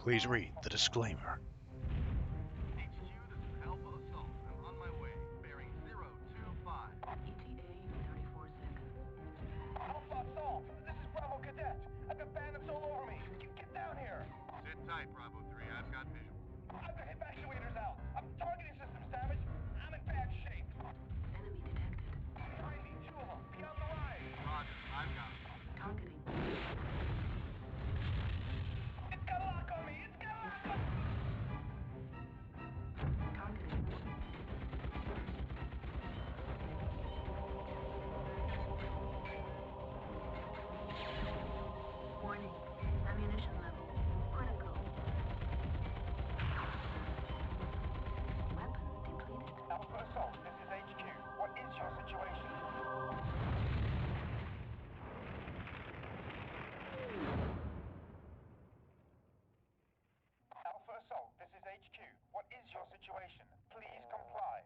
Please read the disclaimer. HQ, this is Alpha Assault. I'm on my way, bearing 025. ETA 34 seconds. Alpha Assault, this is Bravo Cadet. I've got bandits all over me. Get down here. Sit tight, Bravo 3. I've got visual. I've got evacuators out. Targeting systems damaged. I'm in bad shape. Enemy detected. Behind me, two of them. Be on the right. Roger, I've got it. Targeting. It's got a lock on me. It's got a lock on me. Targeting. Warning. Ammunition level critical. Weapon depleted. Alpha Assault, this is HQ. What is your situation? Alpha Assault, this is HQ. What is your situation? Please comply.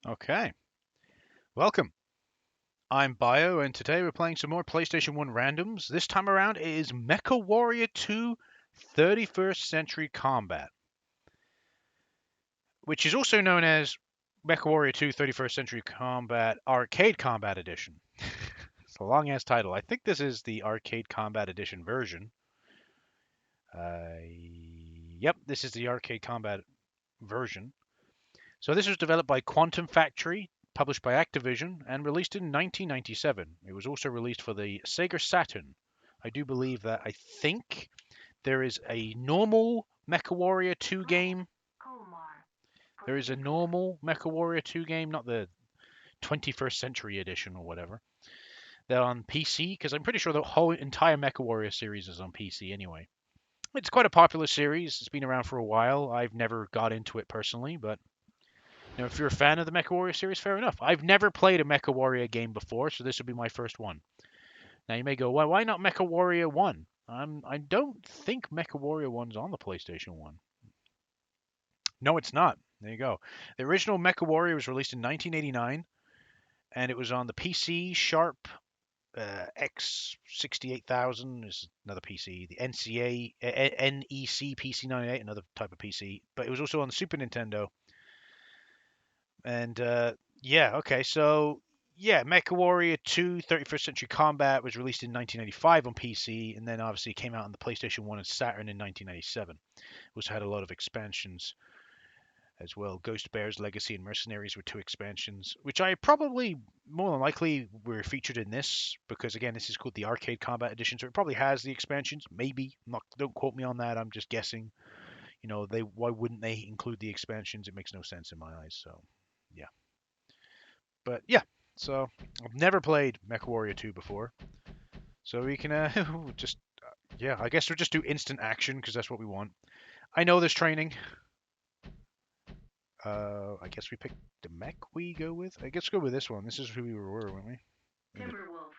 Okay. Welcome. I'm Bio, and today we're playing some more PlayStation 1 randoms. This time around it is MechWarrior 2 31st Century Combat, which is also known as MechWarrior 2 31st Century Combat Arcade Combat Edition. It's a long-ass title. I think this is the Arcade Combat Edition version. Yep, this is the Arcade Combat version. So this was developed by Quantum Factory, published by Activision, and released in 1997. It was also released for the Sega Saturn. I do believe that I think there is a normal MechWarrior 2 game. There is a normal MechWarrior 2 game, not the 21st Century Edition or whatever. They're on PC, because I'm pretty sure the whole entire MechWarrior series is on PC anyway. It's quite a popular series. It's been around for a while. I've never got into it personally, but you know, if you're a fan of the MechWarrior series, fair enough. I've never played a MechWarrior game before, so this will be my first one. Now you may go, well, why not MechWarrior 1? I don't think MechWarrior 1's on the PlayStation 1. No, it's not. There you go. The original MechWarrior was released in 1989, and it was on the PC, Sharp, X68000 is another PC, the NEC PC98, another type of PC, but it was also on the Super Nintendo. And yeah, okay, so yeah, MechWarrior 2 31st Century Combat was released in 1995 on PC, and then obviously came out on the PlayStation 1 and Saturn in 1997. It also had a lot of expansions as well. Ghost Bear's Legacy and Mercenaries were two expansions, which I probably more than likely were featured in this, because again, this is called the Arcade Combat Edition, so it probably has the expansions. Maybe, not. Don't quote me on that. I'm just guessing. You know, why wouldn't they include the expansions? It makes no sense in my eyes. So, yeah. But yeah, so I've never played MechWarrior 2 before, so we can just yeah, I guess we'll just do instant action because that's what we want. I know there's training. I guess we pick the mech we go with. I guess go with this one. This is who we were, weren't we? Timberwolf.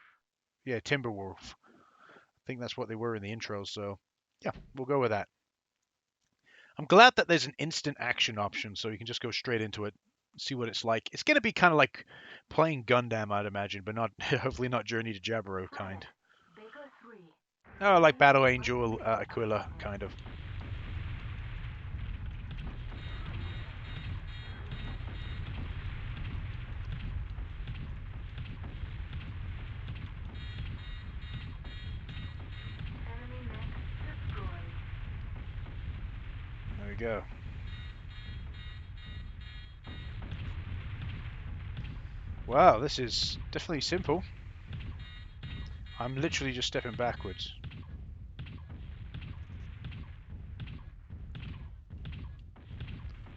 Yeah, Timberwolf. I think that's what they were in the intro, so yeah, we'll go with that. I'm glad that there's an instant action option, so you can just go straight into it, see what it's like. It's going to be kind of like playing Gundam, I'd imagine, but not hopefully not Journey to Jaburo kind. Baker 3. Oh, like Battle Angel Aquila kind of. Enemy mech destroyed. There we go. Wow, this is definitely simple. I'm literally just stepping backwards.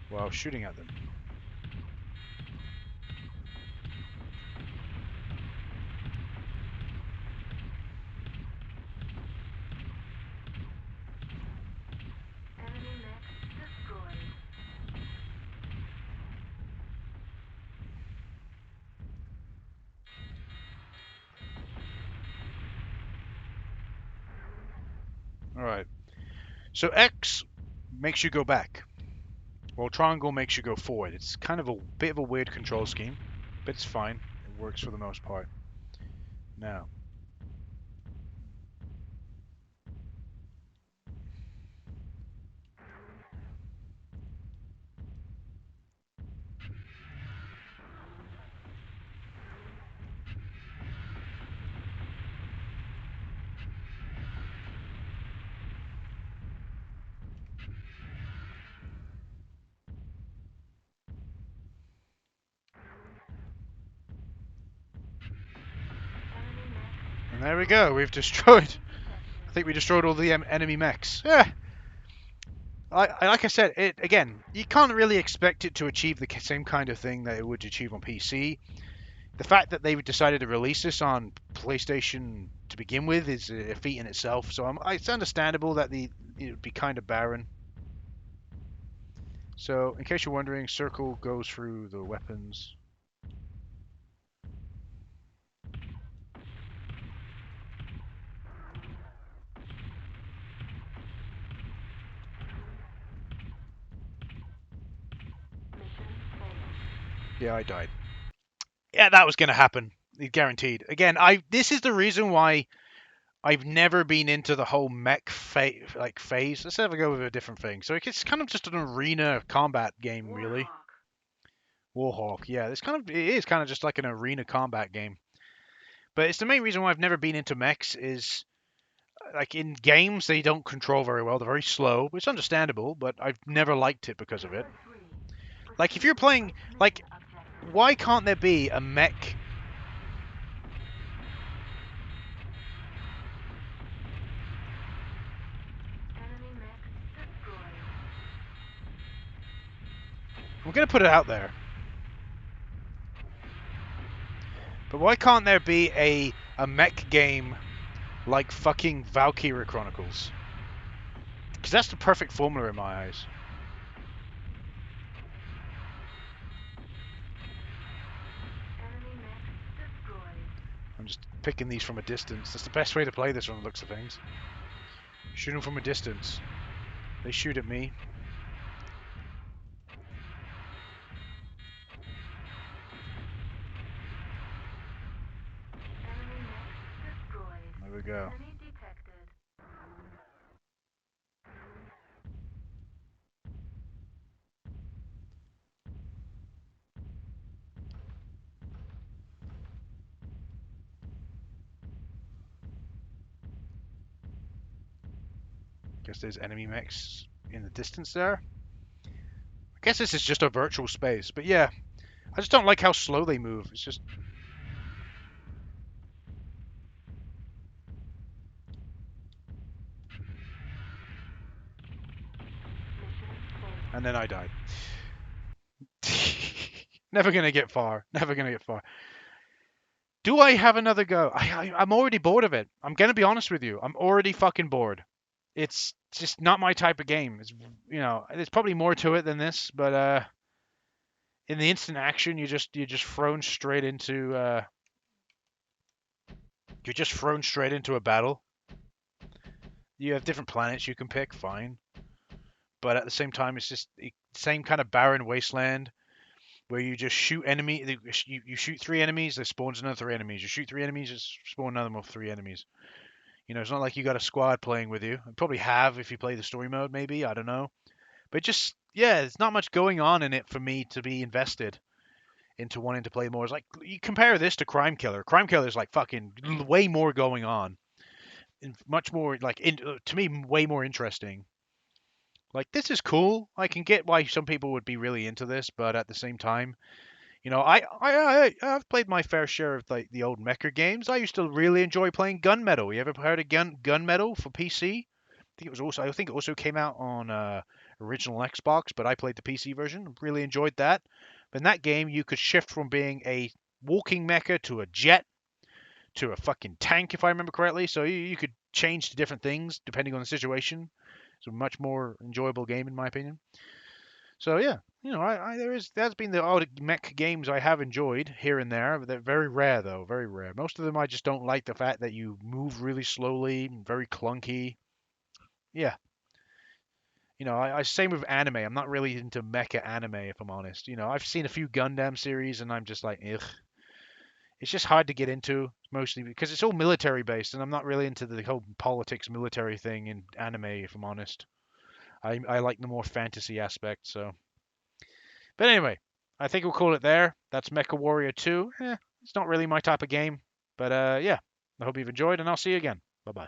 While shooting at them. Enemy mech destroyed. Alright. So X makes you go back, while triangle makes you go forward. It's kind of a bit of a weird control scheme, but it's fine. It works for the most part. Now, There we go. We've destroyed. I think we destroyed all the enemy mechs. Yeah. Like I said, it again. You can't really expect it to achieve the same kind of thing that it would achieve on PC. The fact that they decided to release this on PlayStation to begin with is a feat in itself. So it's understandable that it would be kind of barren. So, in case you're wondering, circle goes through the weapons. Yeah, I died. Yeah, that was going to happen. Guaranteed. Again, this is the reason why I've never been into the whole mech phase. Let's have a go with a different thing. So it's kind of just an arena combat game, really. Warhawk, yeah. It is kind of just like an arena combat game. But it's the main reason why I've never been into mechs is like in games they don't control very well. They're very slow, which is understandable, but I've never liked it because of it. Like if you're playing like why can't there be a mech I'm gonna put it out there. But why can't there be a mech game like fucking Valkyria Chronicles? Because that's the perfect formula in my eyes. I'm just picking these from a distance. That's the best way to play this from the looks of things. Shoot them from a distance. They shoot at me. There we go. Guess there's enemy mechs in the distance there. I guess this is just a virtual space, but yeah. I just don't like how slow they move. It's just... And then I died. Never gonna get far. Never gonna get far. Do I have another go? I'm already bored of it. I'm gonna be honest with you. I'm already fucking bored. It's just not my type of game. It's there's probably more to it than this, but in the instant action, you're just thrown straight into a battle. You have different planets you can pick, fine, but at the same time, it's just the same kind of barren wasteland where you just shoot you shoot three enemies, there spawns another three enemies. You shoot three enemies, there spawn another more three enemies. It's not like you got a squad playing with you. You probably have if you play the story mode, maybe, I don't know. But just yeah, there's not much going on in it for me to be invested into wanting to play more. It's like you compare this to Crime Killer. Crime Killer is like fucking way more going on, and much more like to me way more interesting. Like this is cool. I can get why some people would be really into this, but at the same time, I've played my fair share of like the old mecha games. I used to really enjoy playing Gunmetal. You ever heard of Gunmetal for PC? I think it also came out on original Xbox, but I played the PC version. Really enjoyed that. But in that game, you could shift from being a walking mecha to a jet to a fucking tank, if I remember correctly. So you could change to different things depending on the situation. It's a much more enjoyable game, in my opinion. So yeah, there's been the odd mech games I have enjoyed here and there, but they're very rare though, very rare. Most of them I just don't like the fact that you move really slowly, very clunky. Yeah, I same with anime. I'm not really into mecha anime, if I'm honest. I've seen a few Gundam series, and I'm just like, ugh. It's just hard to get into, mostly because it's all military based, and I'm not really into the whole politics military thing in anime, if I'm honest. I like the more fantasy aspect. So, but anyway, I think we'll call it there. That's MechWarrior 2. It's not really my type of game, but yeah. I hope you've enjoyed, and I'll see you again. Bye bye.